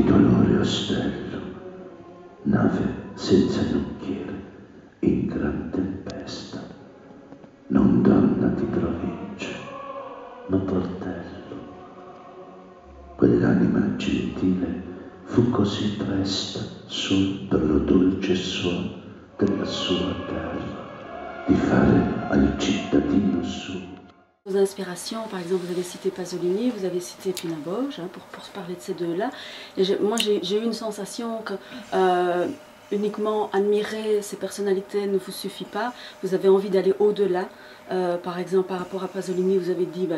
dolore ostello, nave senza nocchiere, in gran tempesta, non donna di provincia, ma portello. Quell'anima gentile fu così presta sotto lo dolce suono della sua terra, di fare al cittadino suo. Vos inspirations, par exemple, vous avez cité Pasolini, vous avez cité Pina Bausch, hein, pour parler de ces deux-là. Moi, j'ai eu une sensation que uniquement admirer ces personnalités ne vous suffit pas. Vous avez envie d'aller au-delà. Par exemple, par rapport à Pasolini, vous avez dit, bah,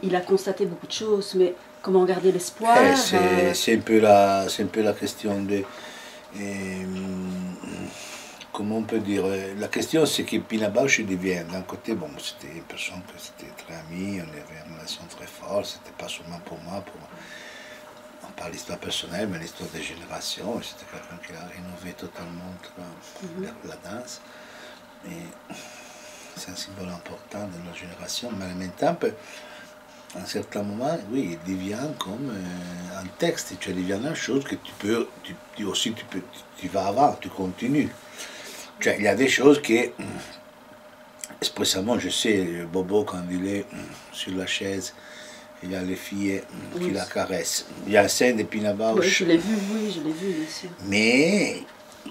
il a constaté beaucoup de choses, mais comment garder l'espoir? C'est un peu la question de... comment on peut dire, la question c'est que Pina Bausch devient, d'un côté, bon, c'était une personne que c'était très amie, on avait une relation très forte, c'était pas seulement pour moi, on parle d'histoire personnelle, mais l'histoire des générations, c'était quelqu'un qui a rénové totalement la danse, et c'est un symbole important de notre génération, mais en même temps, à un certain moment, oui, il devient comme un texte, tu devient une chose que tu vas avant, tu continues. Il y a des choses que, expressément, je sais, Bobo, quand il est sur la chaise, il y a les filles qui la caressent. Il y a la scène de Pina Bausch. Oui, je l'ai vu, bien sûr. Mais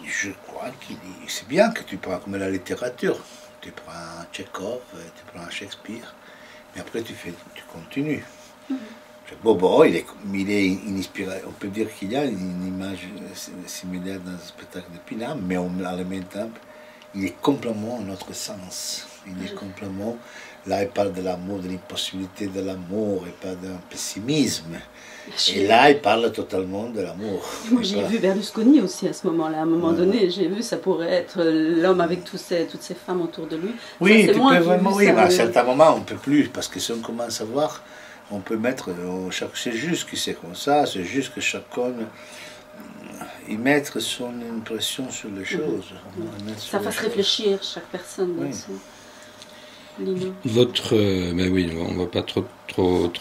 je crois que c'est bien que tu prends comme la littérature. Tu prends Tchekhov, tu prends Shakespeare, mais après tu continues. Bobo, il est inspiré. On peut dire qu'il y a une image similaire dans le spectacle de Pina, mais en même temps, il est complètement en notre sens. Il est complètement. Là, il parle de l'amour, de l'impossibilité de l'amour, il parle d'un pessimisme. Et là, il parle totalement de l'amour. Moi, j'ai vu Berlusconi aussi à ce moment-là. À un moment donné, j'ai vu ça pourrait être l'homme avec toutes ces femmes autour de lui. Oui, ça, tu peux vraiment. Oui, mais à un certain moment, on ne peut plus, parce que si on commence à voir. On peut mettre, c'est juste que c'est comme ça, c'est juste que chacun y mettre son impression sur les choses. Ça fasse réfléchir chaque personne. Oui. Mais oui, on ne va pas trop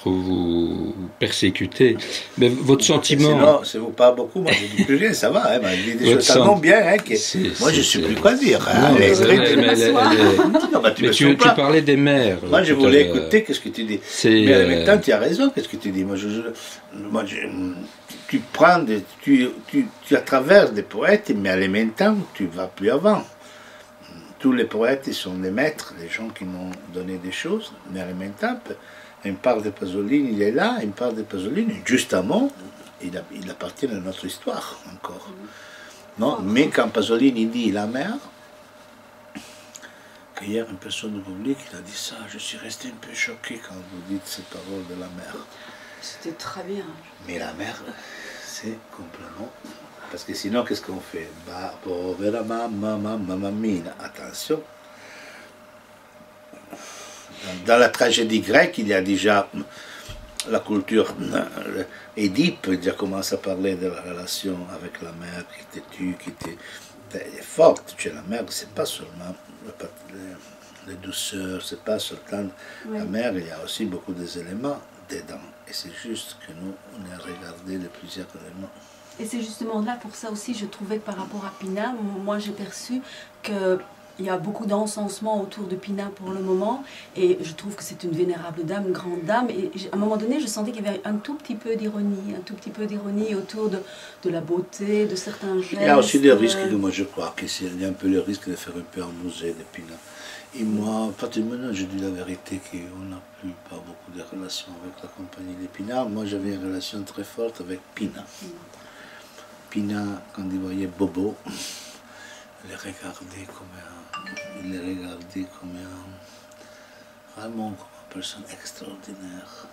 vous persécuter, mais votre sentiment... Sinon, c'est pas beaucoup, moi je dis plus rien, ça va, hein, il dit des choses tellement bien, hein, que moi je ne sais plus quoi dire. Hein, mais tu parlais des mères. Moi je voulais écouter qu'est-ce que tu dis. Mais en même temps, tu as raison, qu'est-ce que tu dis. Tu prends, tu à travers des poètes, mais en même temps, tu vas plus avant. Tous les poètes ils sont des maîtres, des gens qui m'ont donné des choses, mais en même temps, une part de Pasolini, il est là, une part de Pasolini, justement, il appartient à notre histoire encore. Non? Mais quand Pasolini dit la mer, qu'hier une personne du public il a dit ça, je suis resté un peu choqué quand vous dites ces paroles de la mer. C'était très bien. Mais la mer, c'est complètement... Parce que sinon, qu'est-ce qu'on fait? Bah, povera mamma mia, attention. Dans la tragédie grecque, il y a déjà la culture. Édipe déjà commence à parler de la relation avec la mère qui te tue, qui est forte. Chez la mère, c'est pas seulement la douceur, c'est pas seulement la mère, il y a aussi beaucoup d'éléments dedans. Et c'est juste que nous, on a regardé les plusieurs éléments. Et c'est justement là, pour ça aussi, je trouvais que par rapport à Pina, moi j'ai perçu qu'il y a beaucoup d'encensement autour de Pina pour le moment, et je trouve que c'est une vénérable dame, une grande dame, et à un moment donné, je sentais qu'il y avait un tout petit peu d'ironie autour de la beauté, de certains gestes. Il y a aussi des risques, moi je crois qu'il y a un peu le risque de faire un peu un musée de Pina. Et moi, pratiquement, je dis la vérité qu'on n'a plus pas beaucoup de relations avec la compagnie de Pina. Moi j'avais une relation très forte avec Pina. Pina, quand il voyait Bobo, il les regardait comme vraiment comme une personne extraordinaire.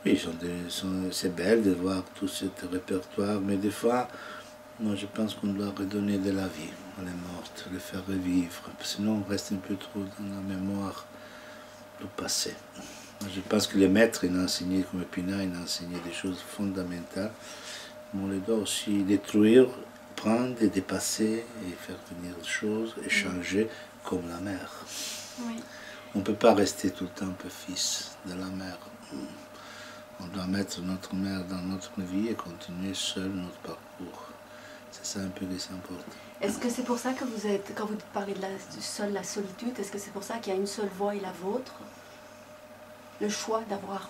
Oui, c'est belle de voir tout ce répertoire, mais des fois, moi je pense qu'on doit redonner de la vie à les mortes, les faire revivre, sinon on reste un peu trop dans la mémoire du passé. Moi, je pense que les maîtres, ils ont enseigné, comme Pina, ils ont enseigné des choses fondamentales. On les doit aussi détruire, prendre et dépasser et faire venir des choses et changer comme la mer. Oui. On ne peut pas rester tout le temps un peu fils de la mer. On doit mettre notre mère dans notre vie et continuer seul notre parcours. C'est ça un peu qui s'importe. Est-ce que c'est pour ça que vous êtes, quand vous parlez de la solitude, est-ce que c'est pour ça qu'il y a une seule voie et la vôtre? Le choix d'avoir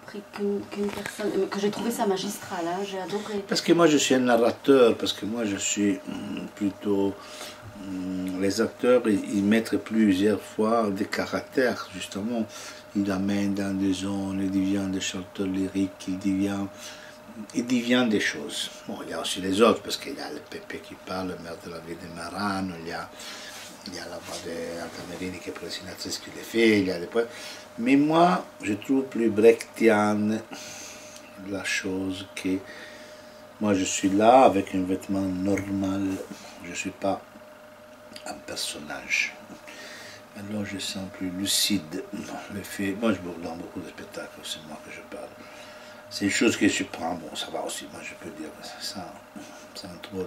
pris qu'une personne, que j'ai trouvé ça magistral, hein, j'ai adoré. Parce que moi je suis un narrateur, parce que moi je suis plutôt... Les acteurs, ils mettent plusieurs fois des caractères, justement. Ils amènent dans des zones, ils deviennent des chanteurs lyriques, ils deviennent des choses. Bon, il y a aussi les autres, parce qu'il y a le Pépé qui parle, le maire de la ville de Marano, il y a la voix d'Altamerini qui est présentatrice qui les fait, il y a les poètes. Mais moi, je trouve plus brechtienne la chose que... Moi, je suis là avec un vêtement normal, je ne suis pas un personnage. Alors je sens plus lucide. Moi je dans beaucoup de spectacles, c'est moi que je parle. C'est une chose que je prends, bon ça va aussi, moi je peux dire sans trop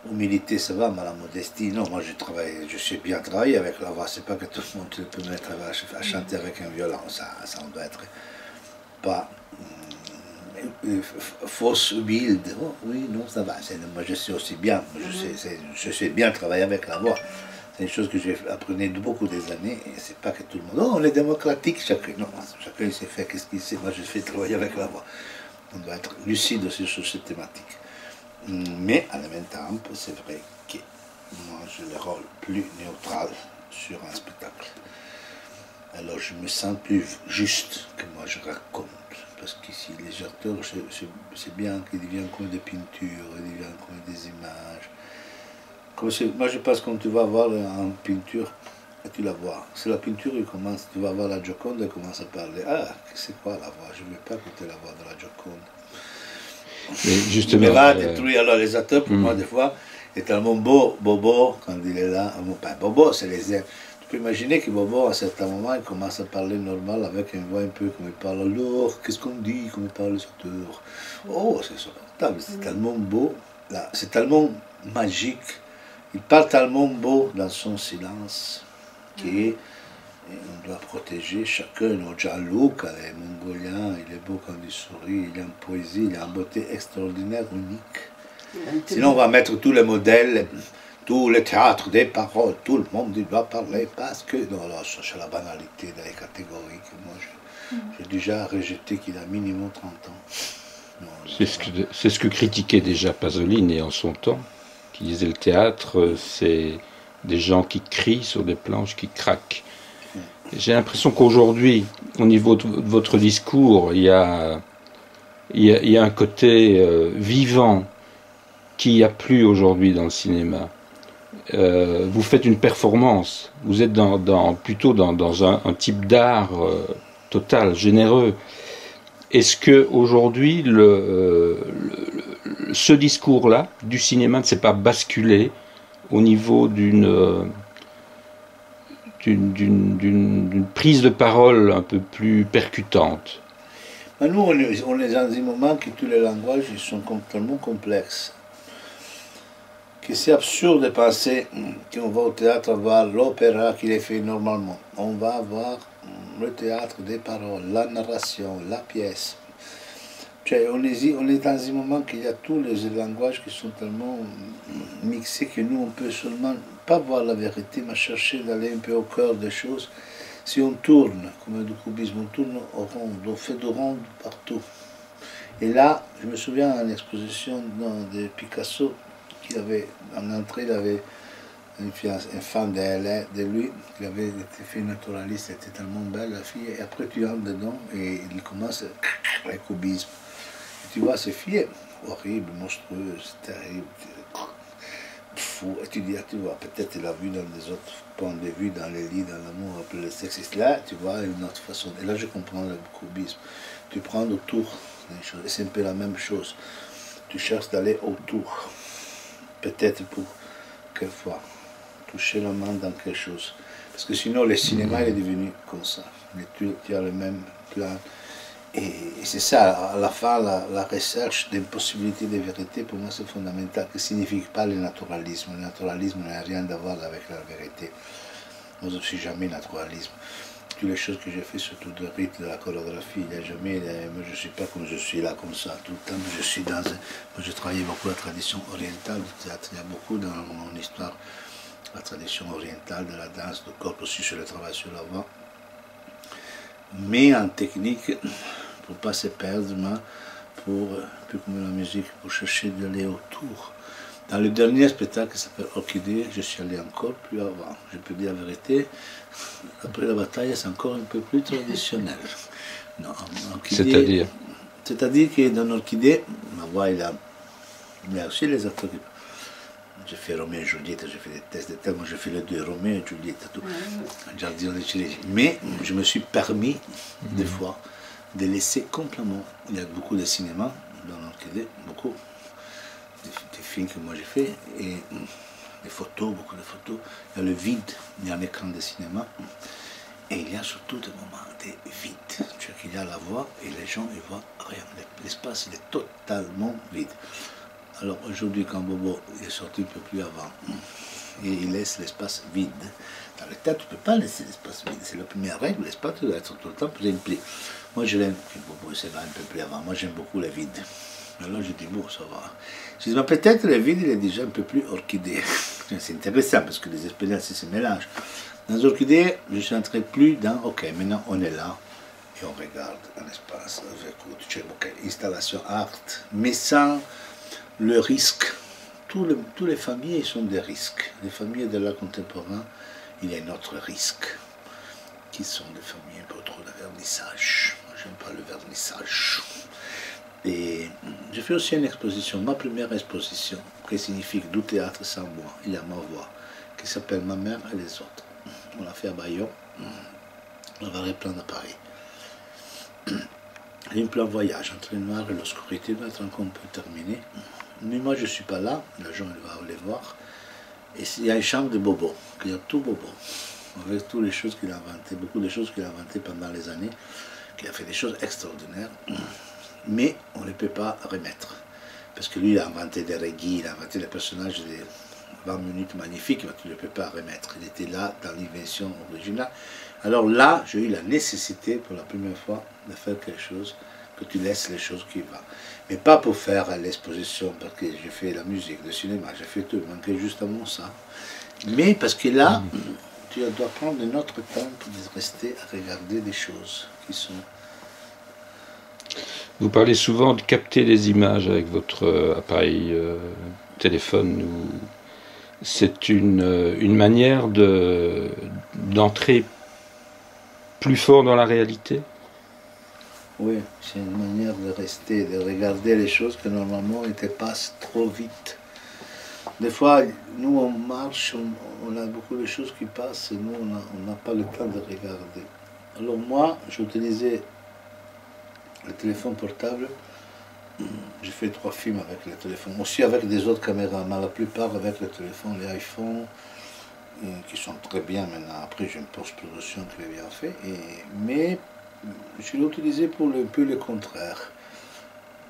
d'humilité ça va, mais la modestie, non, moi je sais bien travailler avec la voix, c'est pas que tout le monde peut mettre à chanter avec un violon, ça on doit être pas fausse humilde. Oh, oui, non, ça va. Moi, je sais aussi bien. Je sais bien travailler avec la voix. C'est une chose que j'ai appris de beaucoup des années. Et c'est pas que tout le monde. Oh, on est démocratique, chacun. Non, chacun s'est fait qu'est-ce qu'il sait. Moi, je fais travailler avec la voix. On doit être lucide aussi sur cette thématique. Mais, en même temps, c'est vrai que moi, j'ai le rôle plus neutral sur un spectacle. Alors, je me sens plus juste que moi, je raconte. Parce qu'ici, les acteurs, c'est bien qu'ils deviennent comme des peintures, ils deviennent comme des images. Moi, je pense que quand tu vas voir en peinture, et tu la vois. C'est la peinture, tu vas voir la Gioconde, elle commence à parler. Ah, c'est quoi la voix? Je ne veux pas écouter la voix de la Gioconde. Mais justement, mais va détruire. Alors, les acteurs, pour moi, des fois, est tellement beau, Bobo, quand il est là. Enfin, Bobo, c'est les airs. Tu peux imaginer que Bobo, à un certain moment, il commence à parler normal avec une voix un peu comme il parle. Alors, qu'est-ce qu'on dit, comme il parle les acteurs? Oh, c'est supportable, c'est tellement beau, c'est tellement magique. Il parle tellement beau dans son silence qu'on doit protéger chacun. Gianluca est mongolien, il est beau quand il sourit, il a une poésie, il a une beauté extraordinaire, unique. Sinon, on va mettre tous les modèles. Tout le théâtre des paroles, tout le monde doit parler parce que... Non, là, c'est la banalité des catégories que moi, j'ai déjà rejeté qu'il a minimum 30 ans. C'est ce que critiquait déjà Pasolini en son temps, qui disait le théâtre, c'est des gens qui crient sur des planches, qui craquent. J'ai l'impression qu'aujourd'hui, au niveau de votre discours, il y a un côté vivant qu'il n'y a plus aujourd'hui dans le cinéma. Vous faites une performance, vous êtes plutôt dans un type d'art total, généreux. Est-ce que aujourd'hui ce discours-là du cinéma ne s'est pas basculé au niveau d'une prise de parole un peu plus percutante? Mais nous, on est dans un moment que tous les langages sont tellement complexes. Que c'est absurde de penser qu'on va au théâtre voir l'opéra qu'il est fait normalement. On va voir le théâtre des paroles, la narration, la pièce. On est dans un moment qu'il y a tous les langages qui sont tellement mixés que nous, on peut seulement pas voir la vérité, mais chercher d'aller un peu au cœur des choses. Si on tourne, comme du cubisme, on tourne au rond, on fait de rondes partout. Et là, je me souviens à l'exposition de Picasso, en entrée, il avait une femme de lui, qui avait été fille naturaliste, elle était tellement belle, la fille, et après tu entres dedans et il commence le cubisme. Et tu vois ces filles, horribles, monstrueuses, terribles, fou. Et tu dis, tu vois, peut-être il a vu dans des autres points de vue, dans les lits, dans l'amour, après le sexe. Là, tu vois une autre façon. Et là, je comprends le cubisme. Tu prends autour des choses, et c'est un peu la même chose. Tu cherches d'aller autour. Peut-être pour, quelquefois, toucher la main dans quelque chose. Parce que sinon, le cinéma, il est devenu comme ça. Tu as le même plan. Et c'est ça, à la fin, la recherche des possibilités de vérité, pour moi, c'est fondamental. Ce ne signifie pas le naturalisme. Le naturalisme n'a rien à voir avec la vérité. Moi, je ne suis jamais naturalisme. toutes les choses que j'ai fait, surtout de rythme, de la chorégraphie, il n'y a jamais, moi je ne suis pas comme je suis là, comme ça, tout le temps, je suis dans, moi je travaillais beaucoup la tradition orientale du théâtre, il y a beaucoup dans mon histoire, la tradition orientale de la danse, de corps aussi, sur le travail sur la voix, mais en technique, pour ne pas se perdre, pour, plus comme la musique, pour chercher d'aller autour. Dans le dernier spectacle qui s'appelle Orchidée, je suis allé encore plus avant. Je peux dire la vérité, après la bataille, c'est encore un peu plus traditionnel. C'est-à-dire? C'est-à-dire que dans Orchidée, ma voix, il y a aussi les acteurs qui... J'ai fait Roméo et Juliette, j'ai fait des tests de thème, moi j'ai fait les deux, Roméo et Juliette, tout. Giardino de Chile. Mais je me suis permis, des fois, de laisser complètement... Il y a beaucoup de cinéma dans l'Orchidée, beaucoup. Des films que moi j'ai fait, et des photos, beaucoup de photos. Il y a le vide, il y a un écran de cinéma, et il y a surtout des moments de vide. Tu vois qu'il y a la voix, et les gens ne voient rien. L'espace, il est totalement vide. Alors aujourd'hui, quand Bobo est sorti un peu plus avant, et il laisse l'espace vide, dans le théâtre, tu ne peux pas laisser l'espace vide. C'est la première règle, l'espace doit être tout le temps rempli. Moi, je l'aime, Bobo s'est un peu plus avant, moi j'aime beaucoup le vide. Alors je dis, bon, ça va. Je dis, peut-être le vide, il est déjà un peu plus orchidée. C'est intéressant parce que les expériences se mélangent. Dans Orchidée, je ne suis entré plus dans, ok, maintenant on est là et on regarde un espace, on écoute, ok, installation art, mais sans le risque. Toutes les familles sont des risques. Les familles de l'art contemporain, il y a un autre risque, qui sont des familles un peu trop de vernissage. Moi, j'aime pas le vernissage. Et j'ai fait aussi une exposition, ma première exposition, qui signifie du théâtre sans moi, il y a ma voix, qui s'appelle Ma mère et les autres. On l'a fait à Bayonne, on va reprendre à Paris. Un plan voyage entre le noir et l'obscurité, notre rencontre peut terminer. Mais moi je ne suis pas là, les gens vont aller voir. Et il y a une chambre de Bobo, il y a tout Bobo, avec toutes les choses qu'il a inventées, beaucoup de choses qu'il a inventées pendant les années, qu'il a fait des choses extraordinaires. Mais on ne peut pas remettre. Parce que lui, il a inventé des reggae, il a inventé des personnages de 20 minutes magnifiques, mais tu ne peux pas remettre. Il était là dans l'invention originale. Alors là, j'ai eu la nécessité, pour la première fois, de faire quelque chose, que tu laisses les choses qui vont. Mais pas pour faire l'exposition, parce que j'ai fait la musique, le cinéma, j'ai fait tout, il manquait justement ça. Mais parce que là, tu dois prendre notre temps pour rester à regarder des choses qui sont... Vous parlez souvent de capter les images avec votre appareil téléphone. C'est une manière d'entrer plus fort dans la réalité? Oui, c'est une manière de rester, de regarder les choses que normalement elles te passent trop vite. Des fois, nous on marche, on a beaucoup de choses qui passent et nous on n'a pas le temps de regarder. Alors moi, j'utilisais le téléphone portable, j'ai fait 3 films avec le téléphone, aussi avec des autres caméras, mais la plupart avec le téléphone, les iPhones, qui sont très bien maintenant. Après, j'ai une post-production qui est bien faite, mais je l'ai utilisé pour un peu le contraire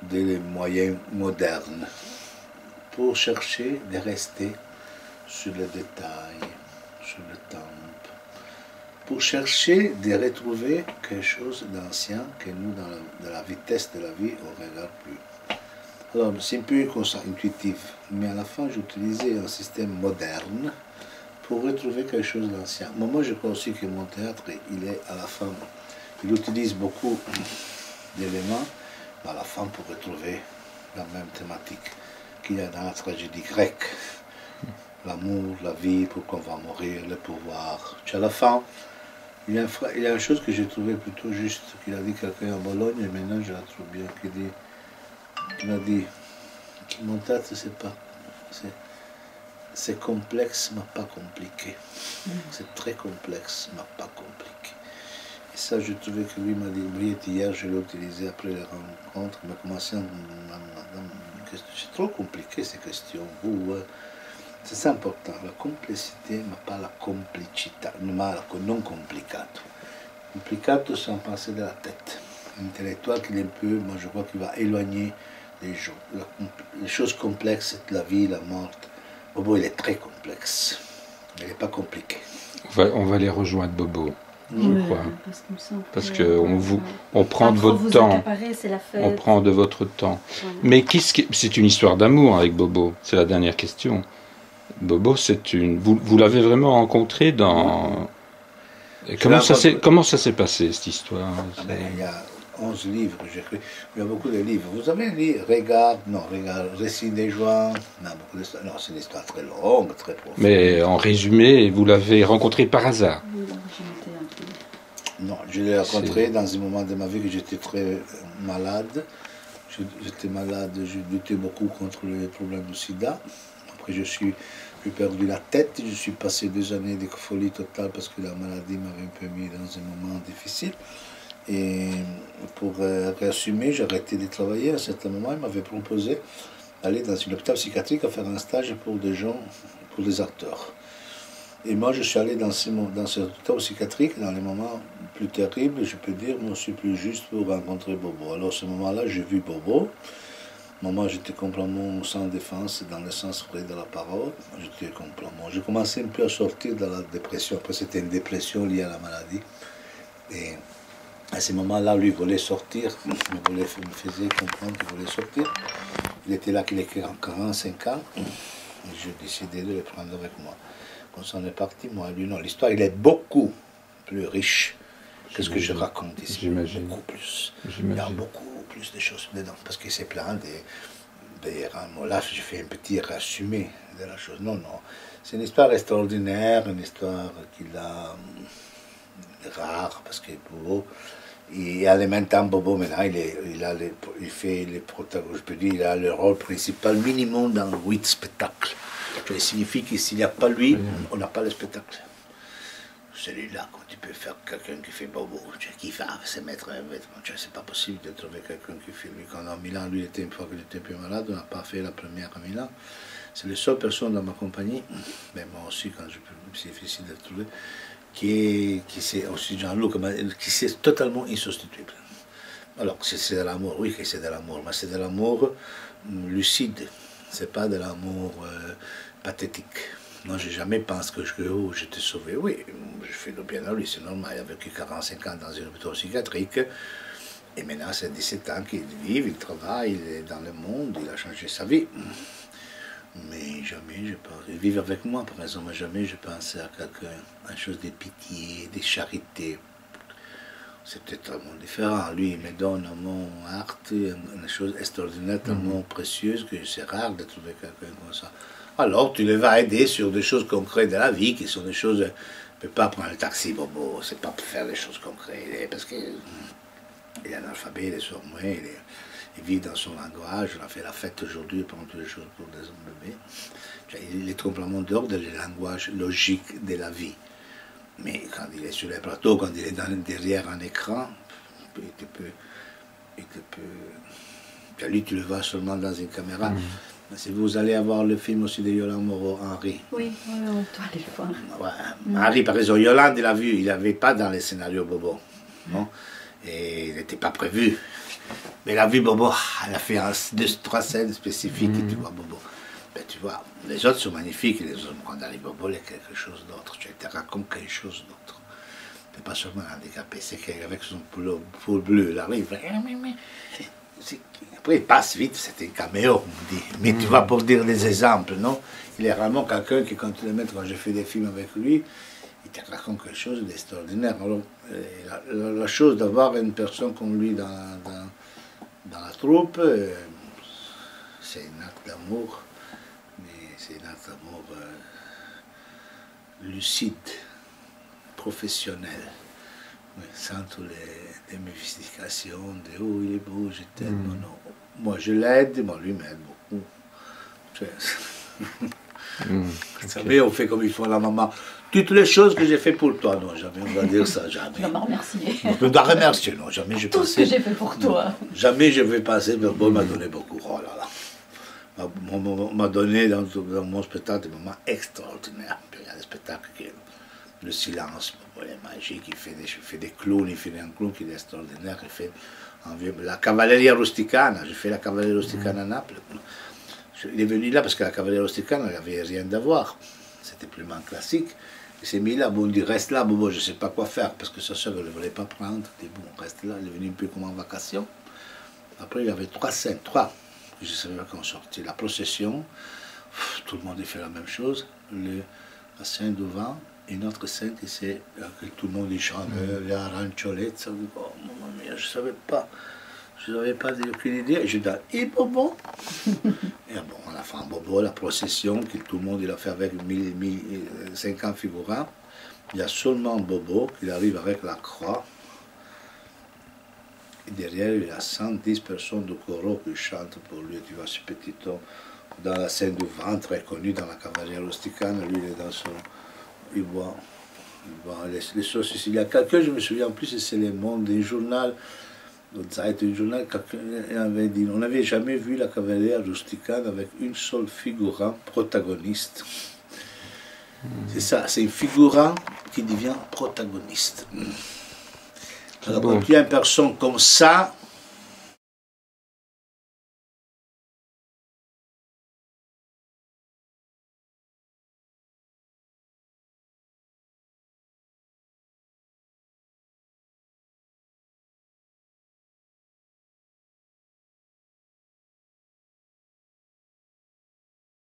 des moyens modernes, pour chercher de rester sur les détails, sur le temps, pour chercher de retrouver quelque chose d'ancien que nous, dans la vitesse de la vie, on ne regarde plus. Alors, c'est un peu comme ça, intuitif, mais à la fin, j'utilisais un système moderne pour retrouver quelque chose d'ancien. Moi, je crois aussi que mon théâtre, il est à la fin, il utilise beaucoup d'éléments, mais à la fin, pour retrouver la même thématique qu'il y a dans la tragédie grecque. L'amour, la vie, pourquoi on va mourir, le pouvoir. À la fin, il y a une chose que j'ai trouvée plutôt juste, qu'il a dit quelqu'un à Bologne, et maintenant je la trouve bien, qu'il a dit que mon théâtre, c'est complexe, mais pas compliqué. C'est très complexe, mais pas compliqué. Et ça, je trouvais que lui m'a dit, Briette, hier, je l'ai utilisé après les rencontres, il m'a commencé à c'est trop compliqué ces questions. C'est ça important, la complessité, ma pas la complicità, ma la non complicato. Complicato, c'est un pensée de la tête. L'intellectuel qui est un peu, moi je crois qu'il va éloigner les gens. Les choses complexes, la vie, la mort. Bobo, il est très complexe. Il n'est pas compliqué. On va les rejoindre, Bobo. je crois. Parce qu'on on prend de votre temps. On prend de votre temps. Voilà. Mais c'est une histoire d'amour avec Bobo. C'est la dernière question. Bobo, vous l'avez vraiment rencontré dans... Comment ça s'est passé, cette histoire? Il y a 11 livres, j'écris. Il y a beaucoup de livres. Vous avez un livre, Regarde, Récit des joints. Non, c'est une histoire très longue, très profonde. Mais en résumé, vous l'avez rencontré par hasard? Non, je l'ai rencontré dans un moment de ma vie que j'étais très malade. J'étais malade, je luttais beaucoup contre le problème du sida. Après, j'ai perdu la tête, je suis passé 2 années de folie totale parce que la maladie m'avait un peu mis dans un moment difficile. Et pour réassumer, j'ai arrêté de travailler. À un certain moment, il m'avait proposé d'aller dans une hôpital psychiatrique à faire un stage pour des gens, pour des acteurs. Et moi, je suis allé dans cet hôpital psychiatrique dans les moments plus terribles, je peux dire, mais aussi plus juste pour rencontrer Bobo. Alors, à ce moment-là, j'ai vu Bobo. Moi, j'étais complètement sans défense, dans le sens vrai de la parole. J'étais complètement... Je commençais un peu à sortir de la dépression. Après, c'était une dépression liée à la maladie. Et à ce moment-là, lui voulait sortir. Il me faisait comprendre qu'il voulait sortir. Il était là, qu'il était en 45 ans. Et j'ai décidé de le prendre avec moi. Quand on est parti, moi et lui, non. L'histoire, il est beaucoup plus riche que ce que je raconte ici. J'imagine. Beaucoup plus. Il y a beaucoup plus de choses dedans. Parce que c'est plein là, j'ai fait un petit résumé de la chose. Non. C'est une histoire extraordinaire, une histoire qu'il a rare, parce que Bobo, et en même temps, Bobo, maintenant, il fait les protagonistes, je peux dire, il a le rôle principal minimum dans 8 spectacles. Ça signifie que s'il n'y a pas lui, on n'a pas le spectacle. Celui-là, quand tu peux faire quelqu'un qui fait Bobo, qui va se mettre un vêtement, c'est pas possible de trouver quelqu'un qui fait lui. Quand à Milan, lui, une fois qu'il était un peu malade, on n'a pas fait la première à Milan. C'est la seule personne dans ma compagnie, mais moi aussi, quand c'est difficile de trouver, qui c'est aussi Jean-Luc, qui c'est totalement insubstituable. Alors, c'est de l'amour, oui que c'est de l'amour, mais c'est de l'amour lucide, c'est pas de l'amour pathétique. Moi, j'ai jamais pensé que je t'ai sauvé. Oui, je fais le bien à lui, c'est normal. Il a vécu 45 ans dans un hôpital psychiatrique. Et maintenant, c'est 17 ans qu'il vit, il travaille, il est dans le monde, il a changé sa vie. Mais jamais je pense. Vivre avec moi, par exemple, jamais je pensais à quelqu'un, à une chose de pitié, de charité. C'était tellement différent. Lui, il me donne un mot art, une chose extraordinaire, tellement précieuse que c'est rare de trouver quelqu'un comme ça. Alors, tu le vas aider sur des choses concrètes de la vie, qui sont des choses... Tu ne peux pas prendre le taxi, Bobo, c'est pas pour faire des choses concrètes, parce qu'il est analphabète, il est sourd-muet, il vit dans son langage, on a fait la fête aujourd'hui, prend toutes les choses pour des hommes bébés. Il est complètement dehors de langage logique de la vie. Mais quand il est sur les plateaux, quand il est derrière un écran, il te peut... Lui, tu le vois seulement dans une caméra. Si vous allez avoir le film aussi de Yolande Moreau, Henri. Oui, on doit aller le voir. Ouais. Henri, par exemple, Yolande, il l'a vu, il n'avait pas dans les scénarios Bobo. Non? Et il n'était pas prévu. Mais il a vu Bobo, elle a fait 2-3 scènes spécifiques, et tu vois Bobo. Ben, tu vois, les autres sont magnifiques, les autres, quand arrive Bobo, il y a quelque chose d'autre. Tu te racontes quelque chose d'autre. C'est pas seulement un handicapé, c'est qu'avec son poule bleu, il arrive. Après, il passe vite, c'était un caméo, on dit. Mais tu vois, pour dire des exemples, non? Il est vraiment quelqu'un qui, quand j'ai fait des films avec lui, il te raconte quelque chose d'extraordinaire. Alors, la chose d'avoir une personne comme lui dans la troupe, c'est un acte d'amour, mais c'est un acte d'amour lucide, professionnel, sans toutes les mystifications de « oh, il est beau, je t'aime ». Non, non. Moi, je l'aide, moi, lui m'aide beaucoup. Vous savez, on fait comme il faut à la maman. Toutes les choses que j'ai fait pour toi, non, jamais on va dire ça, jamais. Tu vas me remercier. Je dois remercier, non, jamais je Tout ce que j'ai fait pour toi. Jamais je vais passer, mais bon, il m'a donné beaucoup. Oh là là. On m'a donné dans mon spectacle des moments extraordinaires. Il y a des spectacles qui le silence, il est magique, il fait des clowns, il fait un clown qui est extraordinaire, il fait la Cavalleria Rusticana, j'ai fait la Cavalleria Rusticana à Naples. Il est venu là parce que la Cavalleria Rusticana n'avait rien à voir, c'était plus classique. Il s'est mis là, bon, il dit reste là, Bobo, je ne sais pas quoi faire, parce que sa soeur ne voulait pas prendre. Il dit bon, reste là, il est venu un peu comme en vacation. Après, il y avait 3 scènes, 3. Je ne savais pas comment sortir. La procession, tout le monde a fait la même chose. La scène devant, une autre scène qui c'est que tout le monde chante, les aranciolettes. Oh, maman mia, je ne savais pas. Je n'avais pas aucune idée. Je dis, et Bobo. Et bon, on a fait un Bobo, la procession, que tout le monde il a fait avec 1050 figurants. Il y a seulement Bobo qui arrive avec la croix. Et derrière, il y a 110 personnes de choro qui chantent pour lui. Tu vois ce petit homme dans la scène du ventre, très connu dans la cavalerie rusticane. Lui, il est dans son. Il boit les sauces ici. Il y a quelqu'un, je me souviens en plus, c'est Le Monde, un journal. Un journal, quelqu'un avait dit on n'avait jamais vu la cavalerie rusticane avec une seule figurant protagoniste. C'est ça, c'est un figurant qui devient protagoniste. Alors, quand il y a une personne comme ça,